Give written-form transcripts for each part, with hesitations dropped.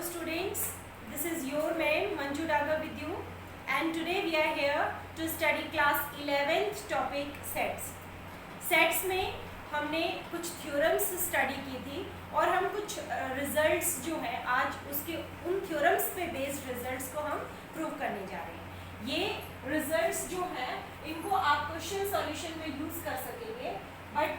students, this is your man Manju Daga with you, and today we are here to study class 11th topic sets. Sets में हमने कुछ theorems study की थी और हम कुछ रिजल्ट्स जो है आज उसके उन थ्योरम्स पे बेस्ड रिजल्ट्स को हम प्रूव करने जा रहे हैं। ये रिजल्ट्स जो है इनको आप क्वेश्चन सॉल्यूशन में यूज कर सकेंगे, but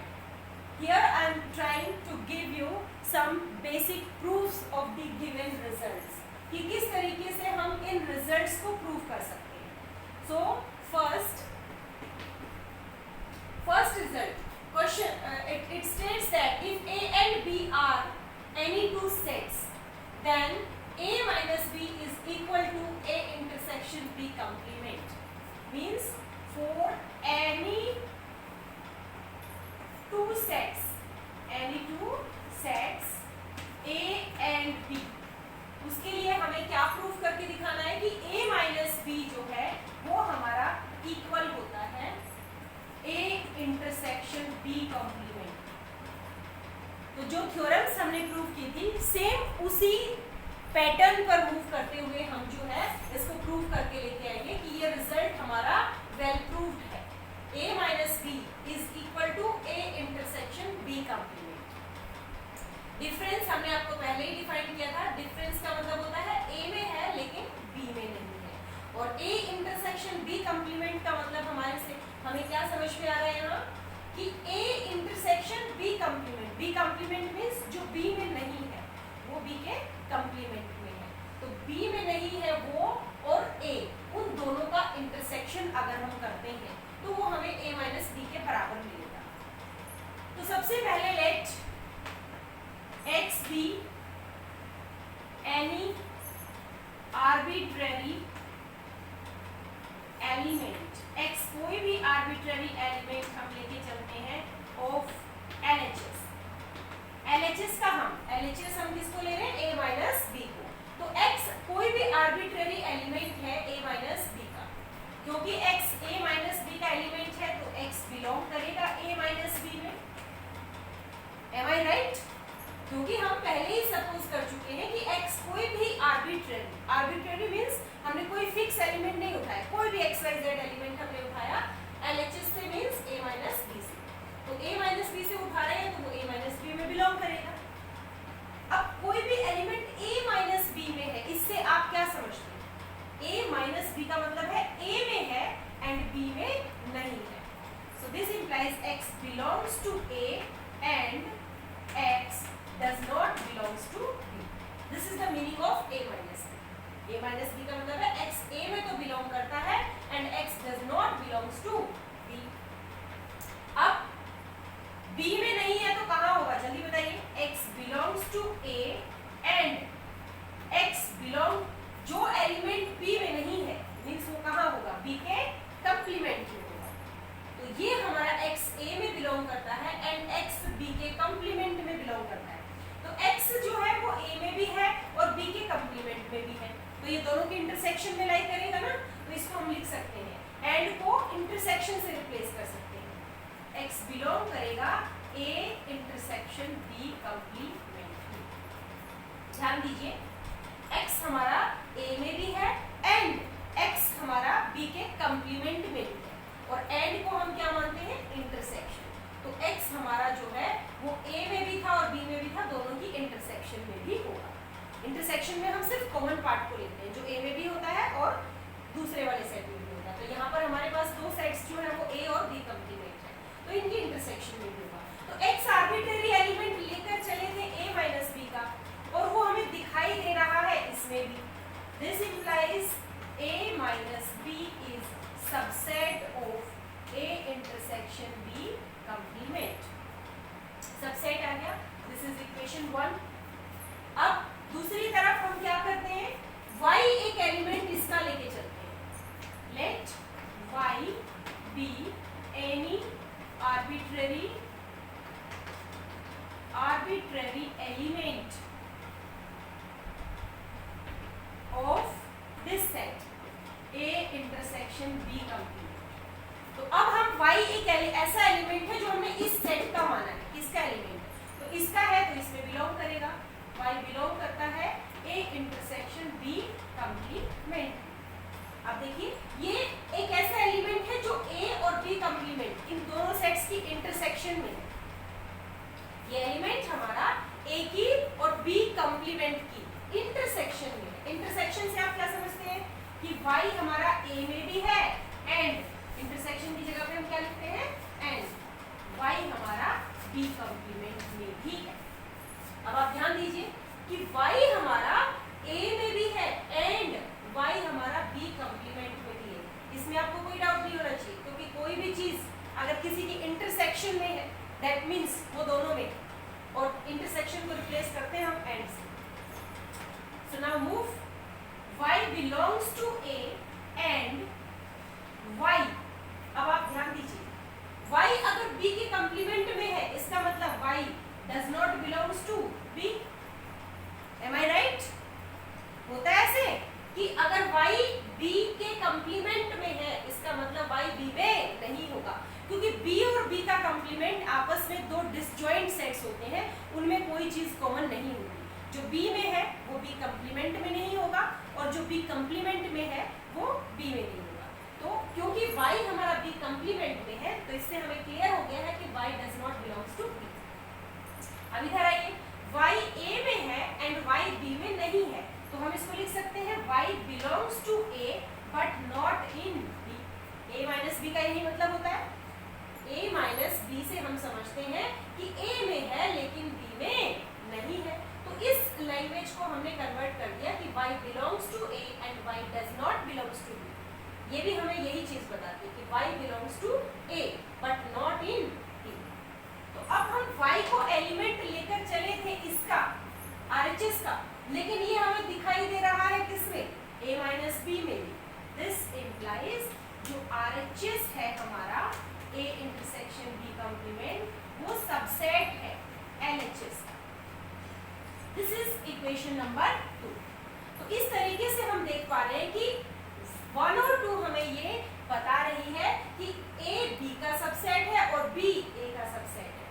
here I am trying to give you some basic proofs of the given results कि किस तरीके से हम इन रिजल्ट्स को प्रूव कर सकते हैं। So first result question it states that if A and B are any two sets, then A minus B is equal to A intersection B complement. Means for any two sets A and B, उसके लिए हमें क्या proof करके दिखाना है कि A minus B जो है वो हमारा इक्वल होता है A इंटरसेक्शन B कॉम्प्लीमेंट। तो जो थ्योरम्स हमने प्रूव की थी सेम उसी पैटर्न पर मूव करते हुए हम जो है इसको प्रूव करके लेके आएंगे कि ये रिजल्ट हमारा वेल प्रूव्ड है। A minus B is equal to A intersection B complement. Difference हमने आपको पहले ही डिफाइन किया था। डिफरेंस का मतलब होता है A में है लेकिन B में नहीं है, और A इंटरसेक्शन B कॉम्प्लीमेंट का मतलब हमें क्या समझ में आ रहा है यहाँ कि A intersection B complement. B complement means जो B में नहीं है वो B के कॉम्प्लीमेंट में है। तो B में नहीं है वो और A, उन दोनों का इंटरसेक्शन अगर हम करते हैं तो वो हमें A माइनस B के बराबर मिलेगा। तो सबसे पहले late X be any arbitrary element, X कोई भी arbitrary element हम लेके चलते हैं of LHS। LHS का LHS हम किसको ले रहे हैं? A माइनस B को। तो X कोई भी arbitrary element है A माइनस B का, क्योंकि X A माइनस B का एलिमेंट है तो X बिलोंग करेगा A माइनस B में। Am I right? क्योंकि हम पहले ही सपोज कर चुके हैं कि x कोई भी आर्बिट्रेरी मींस हमने कोई फिक्स एलिमेंट नहीं उठाया, कोई भी xyz एलिमेंट हमने उठाया LHS से मींस A माइनस B से। तो A माइनस B से उठा रहे हैं तो वो A माइनस B में बिलोंग करेगा। अब कोई भी एलिमेंट A माइनस B में है, इससे आप क्या समझते हैं? A माइनस B का मतलब है A में है एंड B में नहीं है। So this implies x belongs to A and x does not belongs to B. This is the meaning of A minus B. A minus B का मतलब है x A में तो belong करता है and x does not belongs to B. अब B में नहीं है तो कहाँ होगा? जल्दी बताइए। x belongs to A and x belong जो एलिमेंट B में नहीं है मीन्स वो कहाँ होगा? B के कंप्लीमेंट में होगा। तो ये हमारा x A में बिलोंग करता है एंड x B के कंप्लीमेंट में बिलोंग करता है। तो x जो है वो A में भी है और B के कंप्लीमेंट में भी है, तो ये दोनों के इंटरसेक्शन में लाई करेगा ना, तो इसको हम लिख सकते हैं एंड को इंटरसेक्शन से रिप्लेस कर सकते हैं। x बिलोंग करेगा A इंटरसेक्शन B कंप्लीमेंट में। ध्यान दीजिए x हमारा A में भी है एंड x हमारा B के कंप्लीमेंट में भी है, और एंड को हम क्या मानते हैं? इंटरसेक्शन। तो x हमारा जो है वो A में भी था और B में भी था, दोनों की इंटरसेक्शन में भी होगा। इंटरसेक्शन में हम सिर्फ कॉमन पार्ट को लेते हैं जो A में भी होता है और दूसरे वाले सेट में भी होता है। तो यहाँ पर हमारे पास दो सेट्स जो है वो A और B कंप्लीमेंट है, तो इनकी इंटरसेक्शन में भी होगा। तो x आर्बिट्रेरी एलिमेंट लेकर चले थे A माइनस B का और वो हमें दिखाई दे रहा है इसमें भी। This implies A minus B is subset of A intersection B complement. Subset आ गया। This is equation 1। अब दूसरी तरफ हम क्या करते हैं? y एक एलिमेंट इसका लेके चलते हैं। Let y be any arbitrary element of this set A intersection B complement। तो अब हम y एक ऐसा एलिमेंट है जो हमने इस सेट का माना है। इसका एलिमेंट तो इसका है तो इसमें बिलोंग करेगा। y बिलोंग करता है A कंप्लीमेंट की इंटरसेक्शन में है। इंटरसेक्शन से आप क्या समझते हैं कि y हमारा a में भी है एंड इंटरसेक्शन की जगह पे हम क्या लिखते हैं एंड y हमारा b कंप्लीमेंट में भी है। अब आप ध्यान दीजिए कि y हमारा a में भी है एंड y हमारा b कंप्लीमेंट में भी है। इसमें आपको कोई डाउट नहीं होना चाहिए, क्योंकि कोई भी चीज अगर किसी की इंटरसेक्शन में है दैट मीन्स वो दोनों में, और इंटरसेक्शन को रिप्लेस करते हैं हम एंड से। So now move y belongs to a and y, अब आप ध्यान दीजिए y अगर b के कंप्लीमेंट में है इसका मतलब y does not belongs to b। Am I right? होता है ऐसे कि अगर y b के कंप्लीमेंट में है इसका मतलब y b में नहीं होगा, क्योंकि b और b का कंप्लीमेंट आपस में दो डिसजॉइंट सेट्स होते हैं, उनमें कोई चीज कॉमन नहीं होगी। जो b में है वो b कंप्लीमेंट में नहीं होगा और जो b कंप्लीमेंट में है वो b में नहीं होगा। तो क्योंकि y हमारा b कंप्लीमेंट में है तो इससे हमें क्लियर हो गया है कि y does not belongs to b। अब इधर आइए, y a में है एंड y b में नहीं है, तो हम इसको लिख सकते हैं y belongs to a but not in b। a minus b का यही मतलब होता है। a माइनस b से हम समझते हैं कि a में है लेकिन b में नहीं है। तो इस लैंग्वेज को हमने कन्वर्ट कर दिया कि y belongs to a and y does not belongs to b। ये भी हमें यही चीज बताती है कि y belongs to a but not in b। तो अब हम y को एलिमेंट लेकर चले थे इसका RHS का, लेकिन ये हमें दिखाई दे रहा है किसमें a माइनस b में भी। दिस इम्प्लाइज जो RHS है हमारा a इंटरसेक्शन b कंप्लीमेंट वो सबसेट है LHS का। This is equation number 2। तो इस तरीके से हम देख पा रहे हैं कि 1 और 2 हमें ये बता रही है कि a b का सबसेट है और b a का सबसेट है।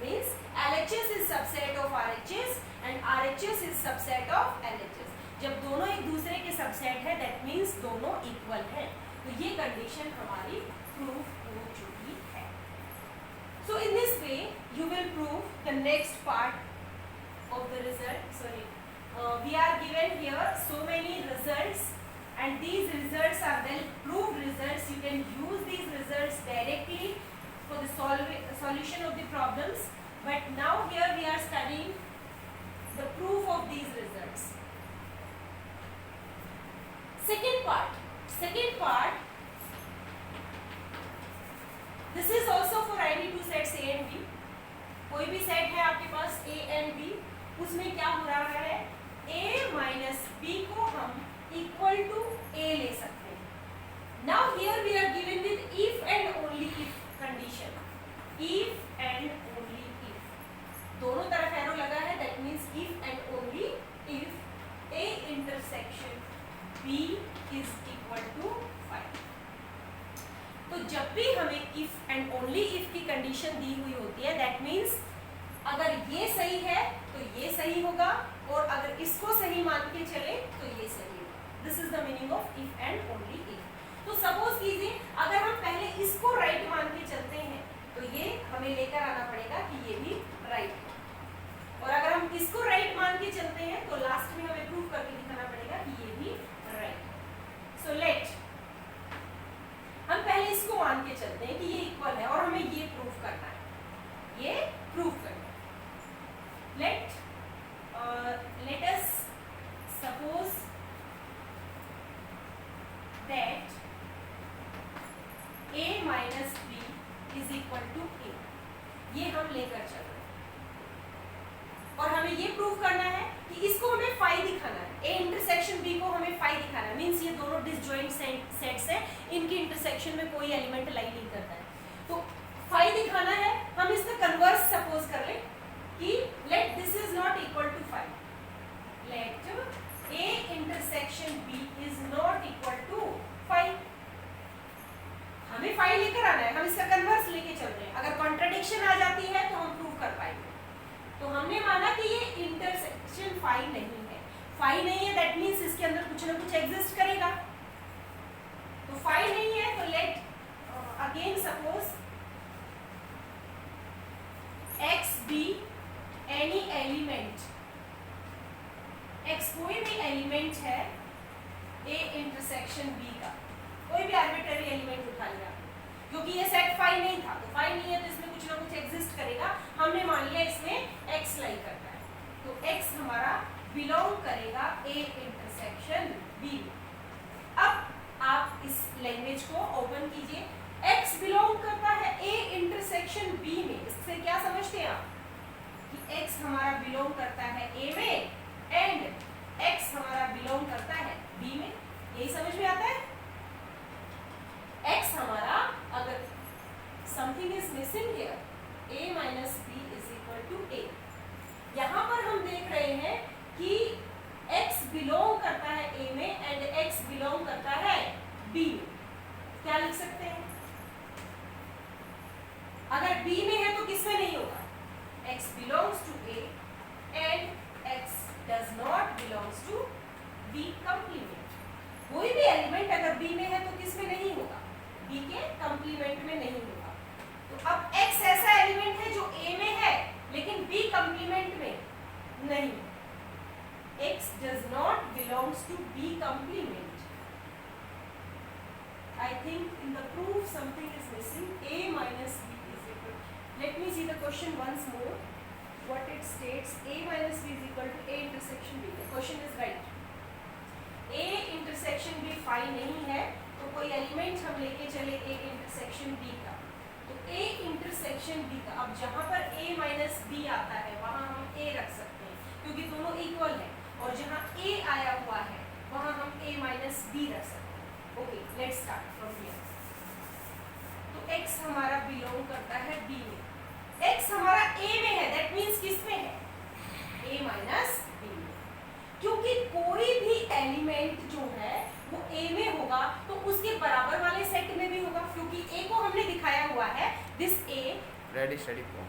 Means LHS is subset of RHS and RHS is subset of LHS। जब दोनों एक दूसरे के सबसेट है दैट मींस दोनों इक्वल है। तो ये कंडीशन हमारी प्रूफ हो चुकी है। So in this way you will prove the next part of the result. We are given here so many results and these results are well proved results. You can use these results directly for the solution of the problems, but now here we are studying the proof of these results. Second part this is also for any two sets A and B. कोई भी set है आपके पास A and B, उसमें क्या हो रहा है a minus b को हम इक्वल टू a ले सकते हैं। Now here we are given with if and only if condition. If and only if दोनों तरफ एरो लगा है that means if and only if a intersection b is equal to 5। तो जब भी हमें इफ एंड ओनली इफ की condition दी हुई होती है दैट मींस अगर ये सही है तो ये सही होगा और अगर इसको सही मान के चले तो ये सही होगा। This is the meaning of if and only if. तो सपोज कीजिए अगर हम पहले इसको राइट मान के चलते हैं तो ये हमें लेकर आना पड़ेगा कि ये भी राइट है, और अगर हम इसको राइट मान के चलते हैं तो लास्ट में हमें प्रूव करके दिखाना पड़ेगा कि ये भी राइट है। सो लेट हम पहले इसको मान के चलते हैं कि ये इक्वल है और हमें ये प्रूव करना है, ये प्रूव करना है। let us suppose that a minus b is equal to a। ये हम लेकर चल रहे हैं और हमें ये प्रूव करना है कि इसको हमें फाई दिखाना है। a इंटरसेक्शन b को हमें फाई दिखाना है। मींस ये दोनों डिसजॉइंट सेट्स हैं, इनके इंटरसेक्शन में कोई एलिमेंट लाई नहीं करता है, तो फाई दिखाना है। हम इसका कन्वर्स सपोज कर लें कि let this is not equal to 5, let a intersection b is not equal to 5। हमें 5 लेकर आना है, हम इसका कन्वर्स लेके चल रहे हैं। अगर कॉन्ट्रडिक्शन आ जाती है तो हम प्रूव कर पाएंगे। तो हमने माना कि ये इंटरसेक्शन 5 नहीं है। 5 नहीं है दैट मींस इसके अंदर कुछ ना कुछ एग्जिस्ट करेगा। तो 5 नहीं है तो let again suppose x be any element x कोई भी एलिमेंट है a इंटरसेक्शन b का, कोई भी आर्बिट्ररी एलिमेंट उठा लिया, क्योंकि ये सेट फाई नहीं था, तो फाई नहीं है तो इसमें कुछ ना कुछ एग्जिस्ट करेगा। हमने मान लिया इसमें x लाई करता है, तो x हमारा बिलोंग करेगा a इंटरसेक्शन b में। अब आप इस लैंग्वेज को ओपन कीजिए, x बिलोंग करता है a इंटरसेक्शन b में। इससे क्या समझते हैं आप कि x हमारा बिलोंग करता है a में एंड x हमारा बिलोंग करता है b में। यही समझ में आता है। x हमारा, अगर something is missing here, a minus b is equal to a, यहां पर हम देख रहे हैं कि x बिलोंग करता है a में एंड x बिलोंग करता है b में। क्या लिख सकते हैं? अगर b में है तो किस में नहीं होगा? x belongs to a and x does not belongs to b complement। कोई भी एलिमेंट अगर b में है तो किस में नहीं होगा? b के कंप्लीमेंट में नहीं होगा। तो अब x ऐसा एलिमेंट है जो a में है लेकिन b कंप्लीमेंट में नहीं। x does not belongs to b complement। I think in the proof something is missing. a minus b is equal, let me see the question once more. What it states, a minus b is equal to a intersection b। The question is right। a intersection b phi नहीं है तो कोई element हम लेके चले a intersection b का, तो a intersection b का, अब जहां पर a माइनस b आता है वहां हम a रख सकते हैं क्योंकि दोनों इक्वल है, और जहां a आया हुआ है वहां हम a माइनस b रख सकते हैं। Okay, let's start from here. तो x हमारा बिलोंग करता है b में, x हमारा a में है, दैट मींस किस में है? a माइनस b में। क्योंकि कोई भी एलिमेंट जो है वो a में होगा तो उसके बराबर वाले सेट में भी होगा, क्योंकि a को हमने दिखाया हुआ है this a ready steady for.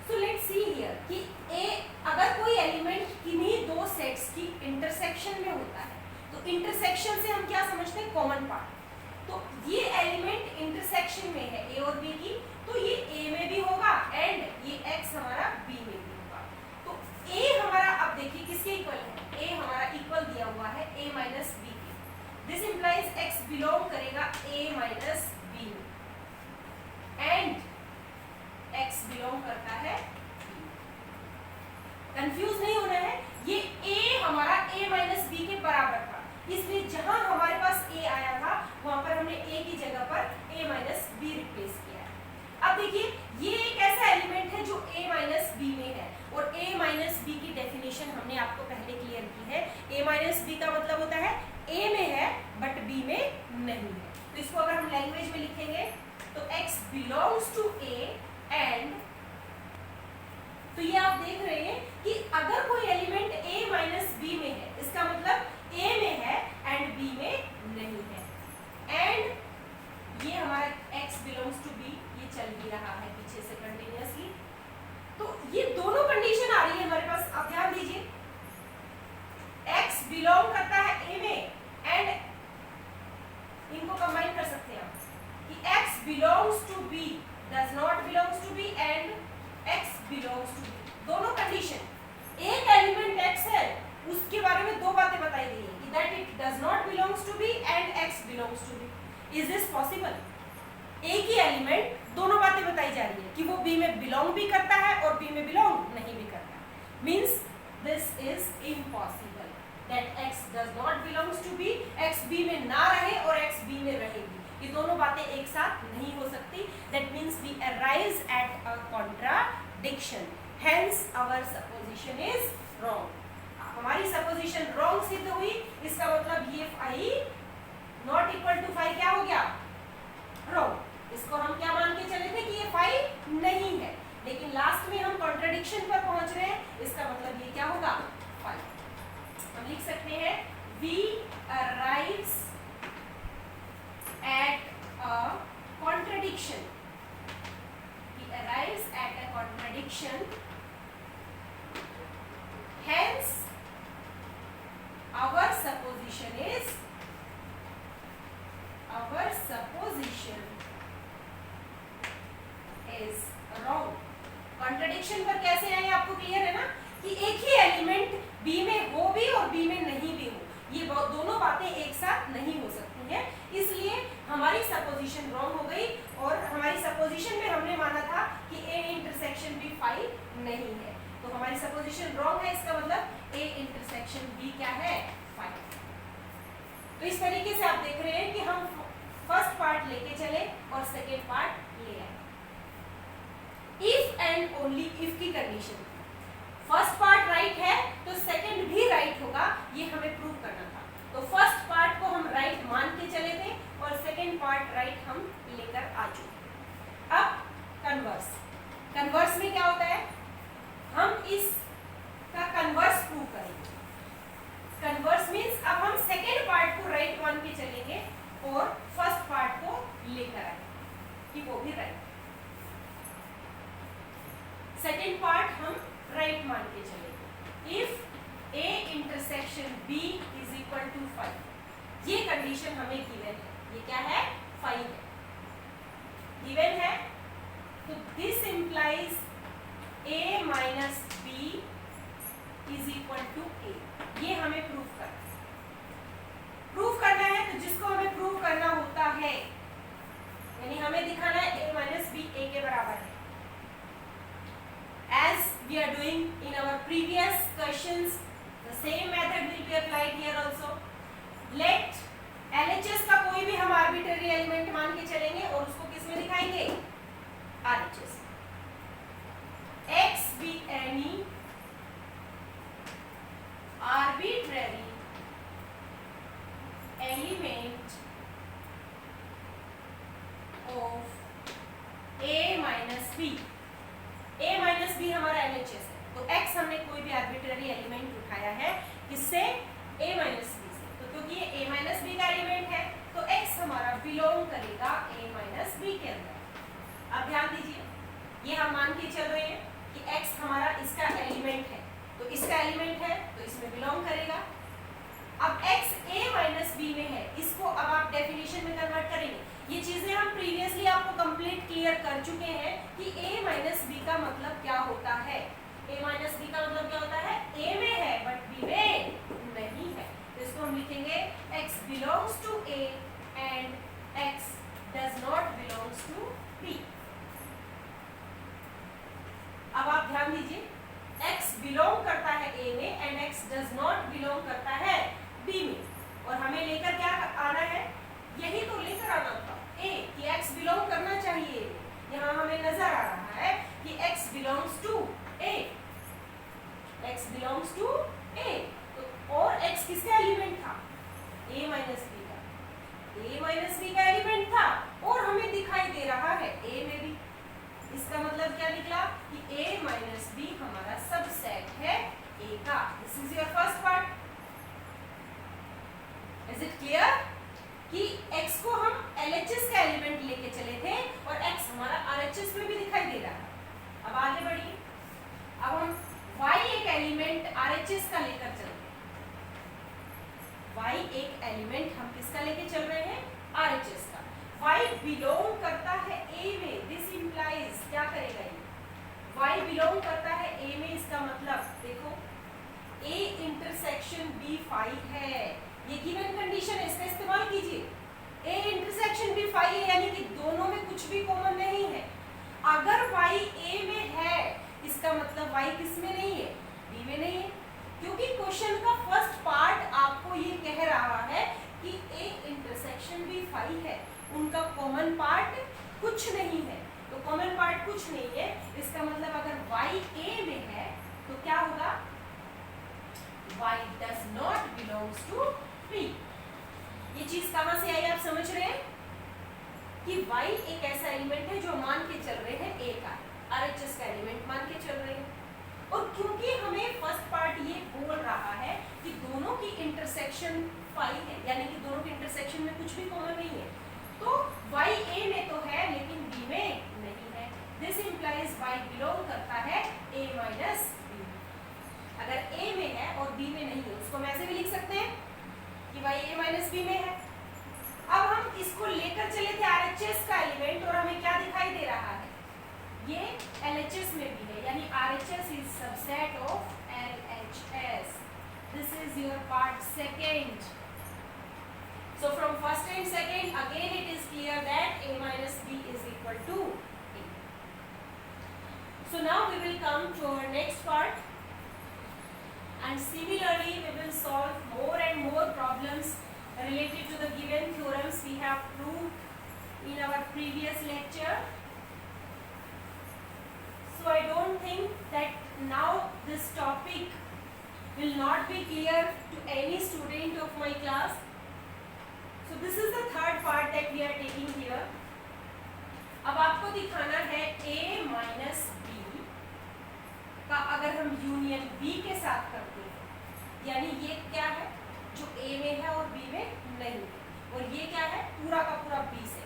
So let's see here कि a अगर कोई एलिमेंट किन्हीं दो सेट्स की इंटरसेक्शन में होता है तो इंटरसेक्शन से हम क्या समझते हैं? Common part. तो ये एलिमेंट इंटरसेक्शन में है a और b की, तो ये a में भी होगा एंड ये x हमारा b में भी होगा। तो a हमारा, अब देखिए किसके इक्वल है? a हमारा इक्वल दिया हुआ है a माइनस b के। दिस इंप्लाइज x बिलोंग करेगा a माइनस b में एंड x बिलोंग करता है b। कंफ्यूज नहीं होना है, ये a हमारा a माइनस b के बराबर था, इसलिए जहां हमारे पास a आया था वहां पर हमने a की जगह पर a माइनस b रिप्लेस किया है। अब देखिए ये एक ऐसा एलिमेंट है जो a माइनस b में है, और a माइनस b की डेफिनेशन हमने आपको पहले क्लियर की है। a माइनस b का मतलब होता है a में है बट b में नहीं है। तो इसको अगर हम लैंग्वेज में लिखेंगे तो x belongs to a and, तो ये आप देख रहे हैं कि अगर कोई एलिमेंट a माइनस b में है इसका मतलब a में है एंड b में नहीं है, एंड ये हमारा x बिलोंग्स टू b ये चल ही रहा है पीछे से कंटिन्यूअसली। तो ये दोनों कंडीशन आ रही है हमारे पास। आप ध्यान दीजिए, x बिलोंग करता है a में एंड इनको कंबाइन कर सकते हैं आप कि x belongs to b does not belongs to b and x belongs to b। दोनों कंडीशन, एक एलिमेंट x है उसके बारे में दो बातें बताई गई है कि that it does not belongs to b and x belongs to b। Is this possible? एक ही एलिमेंट दोनों बातें बताई जा रही है कि वो b में बिलोंग भी करता है और b में बिलोंग नहीं भी करता है। Means this is impossible that x does not belongs to b, x b में ना रहे और x b में रहेगी। ये दोनों बातें एक साथ नहीं हो सकती। That means we arise at a contradiction, hence our supposition is wrong. हमारी सपोजिशन रॉन्ग सिद्ध हुई, इसका मतलब ये phi not equal to phi क्या हो गया? रॉन्ग। इसको हम क्या मान के चले थे कि ये फाई नहीं है, लेकिन लास्ट में हम कॉन्ट्राडिक्शन पर पहुंच रहे हैं, इसका मतलब ये क्या होगा? फाई। हम लिख सकते हैं we arrives at a contradiction, he arrives at a contradiction, hence our supposition is wrong। contradiction पर कैसे आए आपको क्लियर है ना कि एक ही एलिमेंट b में हो हमारी सपोजिशन रॉन्ग है, इसका मतलब A इंटरसेक्शन B क्या है, 5। तो इस तरीके से आप देख रहे हैं कि हम फर्स्ट पार्ट लेके चले और सेकेंड पार्ट ले आए। इफ एंड ओनली इफ की कंडीशन, फर्स्ट पार्ट राइट है तो सेकेंड भी राइट होगा, ये हमें प्रूव करना था। तो फर्स्ट पार्ट को हम राइट मान के चले थे और सेकेंड पार्ट राइट हम लेकर आ चुके। अब कन्वर्स, कन्वर्स में क्या होता है, हम इसका कन्वर्स प्रूव करेंगे। कन्वर्स मींस अब हम सेकेंड पार्ट को राइट मान के चलेंगे और फर्स्ट पार्ट को लेकर आएंगे कि वो भी राइट। सेकेंड पार्ट हम राइट मान के चलेंगे। If A intersection B is equal to 5, ये कंडीशन हमें गिवन है। ये क्या है, 5 है, गिवन है। तो this implies A minus B is equal to A, ये हमें प्रूव करना है। तो जिसको हमें प्रूव करना होता है, यानी हमें दिखाना है A माइनस B A के बराबर है। As we are doing in our previous questions, the same method will be applied here also. Let LHS का कोई भी हम arbitrary element मान के चलेंगे और उसको किस में दिखाएंगे, RHS। X be any arbitrary element of A minus B। A minus B हमारा LHS है, तो X हमने कोई भी आर्बिट्ररी एलिमेंट उठाया है किससे, A माइनस बी से। तो क्योंकि ये A माइनस बी का एलिमेंट है तो X हमारा बिलोंग करेगा A माइनस बी के अंदर। अब ध्यान दीजिए, ये हम मान के चल रहे हैं कि X हमारा इसका एलिमेंट है, तो इसका एलिमेंट है तो इसमें बिलोंग करेगा। अब X A माइनस बी में है, इसको अब आप डेफिनेशन में कन्वर्ट करेंगे। ये चीजें हम प्रीवियसली आपको कंप्लीट क्लियर कर चुके हैं कि A माइनस बी का मतलब क्या होता है। A माइनस बी का मतलब क्या होता है, A में है बट B में नहीं है, तो इसको हम लिखेंगे X belongs to A and X does not belongs to B। अब आप ध्यान दीजिए, X बिलोंग करता है A में and X does not belong करता है B में, और हमें लेकर क्या आना है, यही तो लेकर आना था A कि X बिलोंग करना चाहिए। यहाँ हमें नजर आ रहा है कि X belongs to A, X belongs to A, तो और X किसका एलिमेंट था, A माइनस बी का, A माइनस बी का एलिमेंट था और हमें दिखाई दे रहा है A में भी। इसका मतलब क्या निकला कि A माइनस बी हमारा सबसेट है A का। This is your first part. Is it clear कि X को हम LHS का एलिमेंट लेके चले थे और X हमारा RHS में भी दिखाई दे रहा है। अब आगे बढ़िए, अब हम Y एक एलिमेंट RHS का लेकर चलते हैं। Y एक एलिमेंट हम किसका लेके चल रहे हैं, RHS का। Y बिलोंग करता है A में, दिस इंप्लाइज क्या करेगा ये, Y बिलोंग करता है A में, इसका मतलब देखो A इंटरसेक्शन B 5 है, ये गिवन कंडीशन है, इसका इस्तेमाल कीजिए। A इंटरसेक्शन भी 5 है, यानी कि दोनों में कुछ भी कॉमन नहीं है। अगर Y A में है, इसका मतलब Y किस में नहीं है, B में नहीं है, क्योंकि क्वेश्चन का फर्स्ट पार्ट आपको ये कह रहा है कि A इंटरसेक्शन भी 5 है, उनका कॉमन पार्ट कुछ नहीं है। तो कॉमन पार्ट कुछ नहीं है, इसका मतलब अगर Y A में है तो क्या होगा, Y does not belongs to B। ये चीज कहां से आई आप समझ रहे हैं कि Y एक ऐसा एलिमेंट है जो मान के चल रहे हैं A का, RHS का एलिमेंट मान के चल रहे हैं। और क्योंकि हमें फर्स्ट पार्ट ये बोल रहा है कि दोनों की इंटरसेक्शन 5 है, यानी कि दोनों की इंटरसेक्शन में कुछ भी कॉमन नहीं है, तो Y A में तो है लेकिन B में नहीं है। दिस इंप्लाइज Y बिलोंग करता है A माइनस B। अगर A में है और B में नहीं है, उसको हम ऐसे भी लिख सकते हैं कि Y A माइनस B में है। अब हम इसको लेकर चले थे RHS का एलिमेंट और हमें क्या दिखाई दे रहा है, ये LHS में भी है, यानी RHS is subset of LHS। This is your part second। So from first and second again it is clear that A minus B is equal to A। So now we will come to our next part and similarly we will solve more and more problems related to the given theorems we have proved in our previous lecture. So I don't think that now this topic will not be clear to any student of my class. So this is the third part that we are taking here. अब आपको दिखाना है a minus B का अगर हम union b के साथ करते हैं, यानी ये क्या है जो a में है और b में नहीं है, और ये क्या है पूरा का पूरा b से,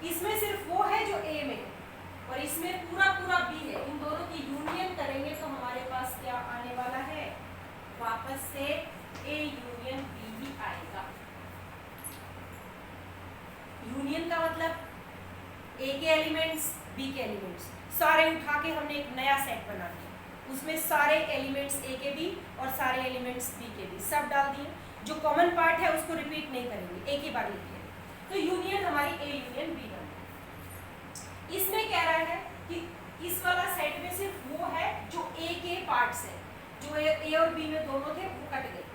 इसमें सिर्फ वो है जो a में है और इसमें पूरा पूरा b है। इन दोनों की यूनियन करेंगे तो हमारे पास क्या आने वाला है, वापस से a यूनियन b ही आएगा। यूनियन का मतलब a के एलिमेंट्स b के एलिमेंट्स सारे उठा के हमने एक नया सेट बना दिया, उसमें सारे एलिमेंट्स a के भी और सारे एलिमेंट्स b के भी सब डाल दिए। जो कॉमन पार्ट है उसको रिपीट नहीं करेंगे, एक ही बार लिखेंगे, तो यूनियन हमारी a यूनियन b बन गई। इसमें कह रहा है कि इस वाला सेट में सिर्फ वो है जो a के पार्ट्स है, जो a और b में दोनों थे वो कट गए,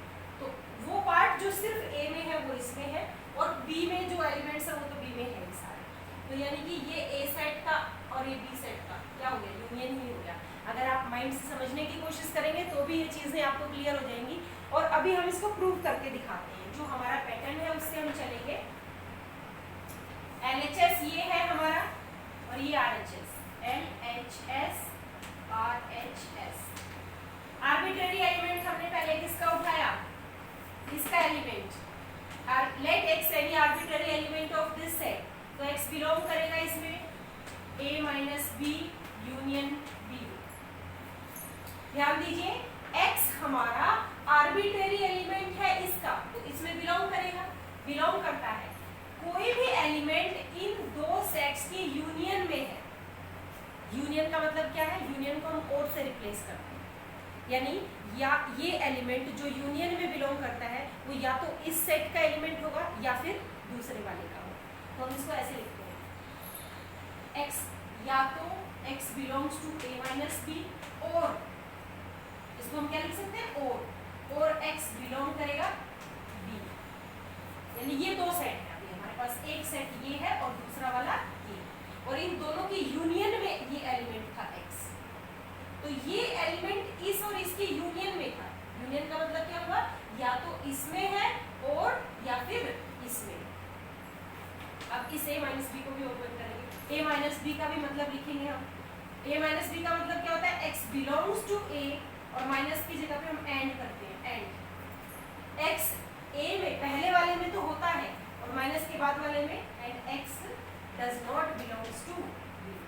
तो वो पार्ट जो सिर्फ a में है वो इसमें है और b में जो एलिमेंट्स है वो तो b में है ही सारे। तो यानी कि ये a सेट का और ये b सेट का क्या हो गया, यूनियन ही हो गया। अगर आप माइंड से समझने की कोशिश करेंगे तो भी ये चीज़ें आपको क्लियर हो जाएंगी। और अभी हम इसको प्रूव करके दिखाते हैं, जो हमारा पैटर्न है उससे हम चलेंगे। LHS ये है हमारा और ये RHS, LHS RHS। Arbitrary element हमने पहले किसका उठाया, इसका element. Let x any arbitrary element of this set, तो x बिलोंग करेगा इसमें a minus B union b। ध्यान दीजिए x हमारा आर्बिट्रेरी एलिमेंट है इसका, तो इसमें बिलोंग करेगा, बिलोंग करता है। कोई भी एलिमेंट इन दो सेट्स की यूनियन में है। यूनियन का मतलब क्या है, यूनियन को हम और से रिप्लेस करते हैं, यानी या ये एलिमेंट जो यूनियन में बिलोंग करता है वो या तो इस सेट का एलिमेंट होगा या फिर दूसरे वाले का होगा। तो हम इसको ऐसे लिखते हैं, x या तो x belongs to a minus B, और इसको हम क्या लिख सकते हैं, और x बिलोंग करेगा b। यानी ये दो सेट है, अभी हमारे पास एक सेट ये है और दूसरा वाला ये, और इन दोनों की यूनियन में ये एलिमेंट था x। तो ये एलिमेंट इस और इसकी यूनियन में था। यूनियन का मतलब क्या हुआ, या तो इसमें है और या फिर इसमें। अब इस a माइनस बी को भी ओपन करेंगे, a माइनस बी का भी मतलब लिखेंगे हम। a माइनस बी का मतलब क्या होता है, x बिलोंग्स टू a और माइनस की जगह पे हम एंड करते हैं, एंड। x a में पहले वाले में तो होता है और माइनस के बाद वाले में, and x does not belongs to b।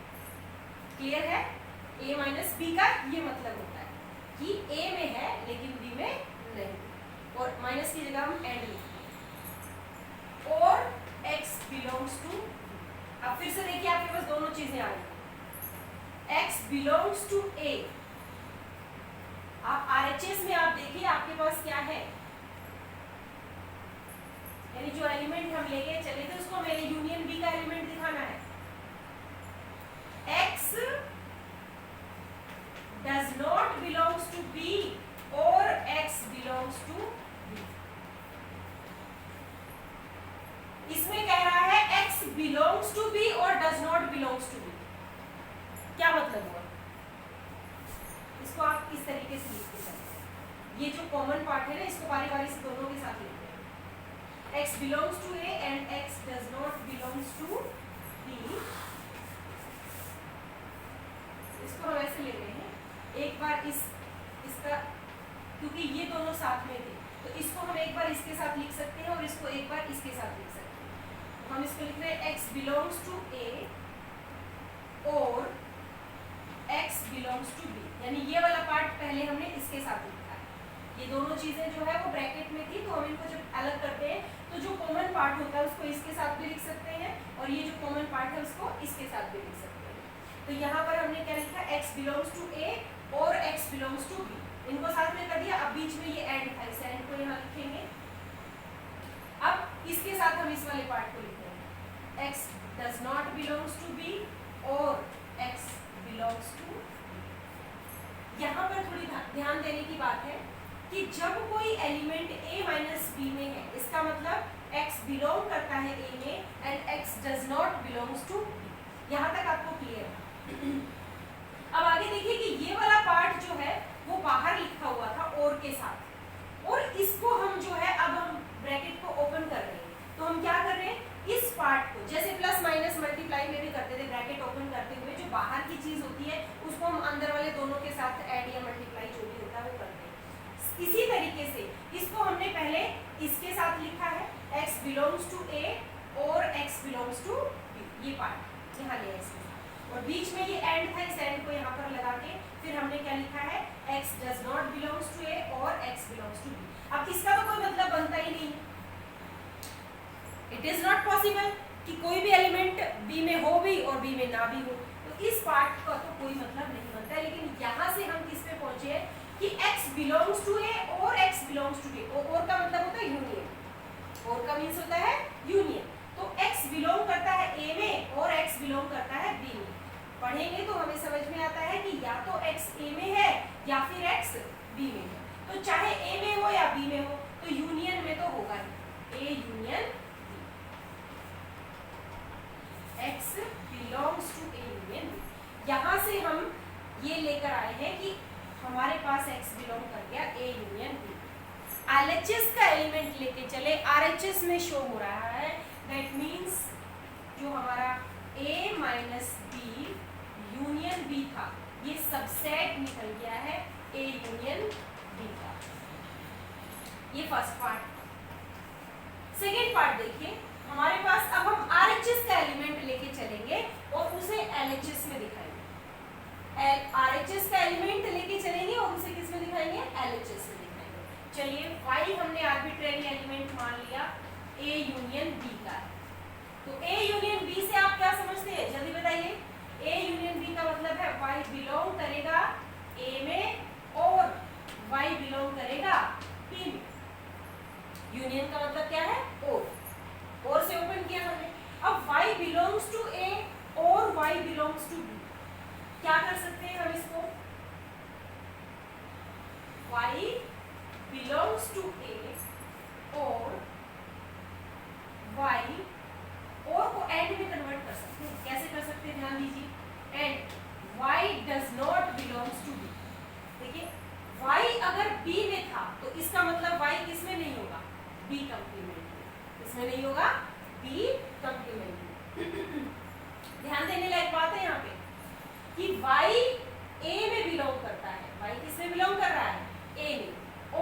Clear है, a माइनस बी का ये मतलब होता है कि a में है लेकिन b में नहीं, और माइनस की जगह हम एंड लिखते हैं, और x बिलोंग्स टू। अब फिर से देखिए आपके पास दोनों चीजें आ रही, x बिलोंग्स टू a। आप RHS में आप देखिए आपके पास क्या है, यानी जो एलिमेंट हम लेके चले थे उसको हमें यूनियन b का एलिमेंट दिखाना है। x does not belongs to b और x belongs to b। इसमें कह रहा है x belongs to b और does not belongs to b। क्या मतलब हुआ, इसको आप इस तरीके से लिख सकते हैं। ये जो कॉमन पार्ट है ना, इसको बारी बारी से दोनों के साथ लिखते हैं। x belongs to a and x does not belongs to b। इसको हम ऐसे ले रहे हैं, एक बार इसका, क्योंकि ये दोनों साथ में थे तो इसको हम एक बार इसके साथ लिख सकते हैं और इसको एक बार इसके साथ लिख सकते हैं। तो हम इसको लिख रहे हैं x belongs to a और x belongs to b, यानी ये वाला पार्ट पहले हमने इसके साथ लिखा है। ये दोनों चीजें जो है वो ब्रैकेट में थी, तो हम इनको जब अलग करते हैं तो जो कॉमन पार्ट होता है उसको इसके साथ भी लिख सकते हैं और ये जो कॉमन पार्ट है उसको इसके साथ भी लिख सकते हैं। तो यहाँ पर हमने क्या लिखा, x बिलोंग्स टू a और x बिलोंग्स टू b, इनको साथ में कर दिया। अब बीच में ये एंड था, इस एंड को यहाँ लिखेंगे। अब इसके साथ हम इस वाले पार्ट को लिखते हैं, x does not belongs to b और x बिलोंग्स टू। यहाँ पर थोड़ी ध्यान देने की बात है कि जब कोई एलिमेंट a माइनस बी में है, इसका मतलब x बिलोंग करता है a में and x does not belongs to b। यहाँ तक आपको क्लियर है? अब आगे देखिए कि ये वाला पार्ट जो है वो बाहर लिखा हुआ था और के साथ, और इसको हम जो है अब हम ब्रैकेट को ओपन कर रहे हैं। तो हम क्या कर रहे हैं, इस पार्ट को जैसे प्लस माइनस मल्टीप्लाई में भी करते थे, ब्रैकेट ओपन करते हुए जो बाहर की चीज होती है उसको हम अंदर वाले दोनों के साथ ऐड या मल्टीप्लाई जो भी होता है वो करते हैं। इसी तरीके से इसको हमने पहले इसके साथ लिखा है x बिलोंग्स टू a और x बिलोंग्स टू b, ये पार्ट यहाँ लिया इसके साथ, और बीच में ये एंड था, इस एंड को यहाँ पर लगा के फिर हमने क्या लिखा है x does not belongs to a और x बिलोंग्स टू b। अब इसका तो कोई मतलब बनता ही नहीं, इट इज नॉट पॉसिबल कि कोई भी एलिमेंट b में हो भी और b में ना भी हो, तो इस पार्ट का तो कोई मतलब नहीं बनता है। लेकिन यहाँ से हम किस पे पहुंचे हैं कि x बिलोंग्स टू a और x बिलोंग्स टू b, और का मतलब होता है यूनियन, और का मीन्स होता है यूनियन। तो x बिलोंग करता है a में और x बिलोंग करता है b में। पढ़ेंगे तो हमें समझ में आता है कि या तो x a में है या फिर x b में है, तो चाहे a में हो या b में हो तो यूनियन में तो होगा ही, a union x belongs to a union b। यहाँ से हम ये लेकर आए हैं कि हमारे पास x बिलोंग कर गया a यूनियन b। LHS का एलिमेंट लेके चले, RHS में शो हो रहा है, दैट मीन्स जो हमारा a minus b union b था ये सबसेट निकल गया है a यूनियन b का। ये फर्स्ट पार्ट। सेकेंड पार्ट देखिए, हमारे पास अब हम RHS का एलिमेंट लेके चलेंगे और उसे LHS में दिखाएंगे। RHS का एलिमेंट लेके चलेंगे और उसे किस में दिखाएंगे, LHS में दिखाएंगे। चलिए y हमने आर्बिट्रेरी एलिमेंट मान लिया a यूनियन b का है, तो a यूनियन b से आप क्या समझते हैं, जल्दी बताइए। a यूनियन b का मतलब है y बिलोंग करेगा a में और y बिलोंग करेगा b में। यूनियन का मतलब क्या है, और से ओपन किया हमने। अब y बिलोंग्स टू a और y बिलोंग्स टू b, क्या कर सकते हैं हम इसको, y बिलोंग्स टू a और y और को एंड में कन्वर्ट कर सकते हैं। कैसे कर सकते हैं, ध्यान दीजिए, and y does not belongs to b। देखिए y अगर b में था तो इसका मतलब y किस में नहीं होगा, b कंप्लीमेंट में। इसमें नहीं होगा, b कंप्लीमेंट में। ध्यान देने लायक बात है यहाँ पे कि y a में बिलोंग करता है, y किस में बिलोंग कर रहा है, a में,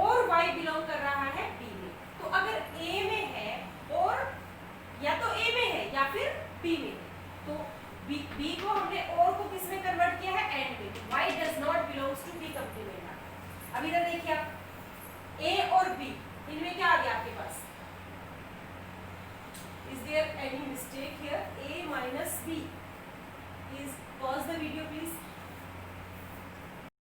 और y बिलोंग कर रहा है b में। तो अगर a में है और या तो a में है या फिर b में है, तो b को हमने और को किस में कन्वर्ट किया है, एंड में। y does not belongs to b complement. अब इधर देखिए आप, a और b इनमें क्या आ गया आपके पास, is there any mistake here, a minus b। Please pause the video please.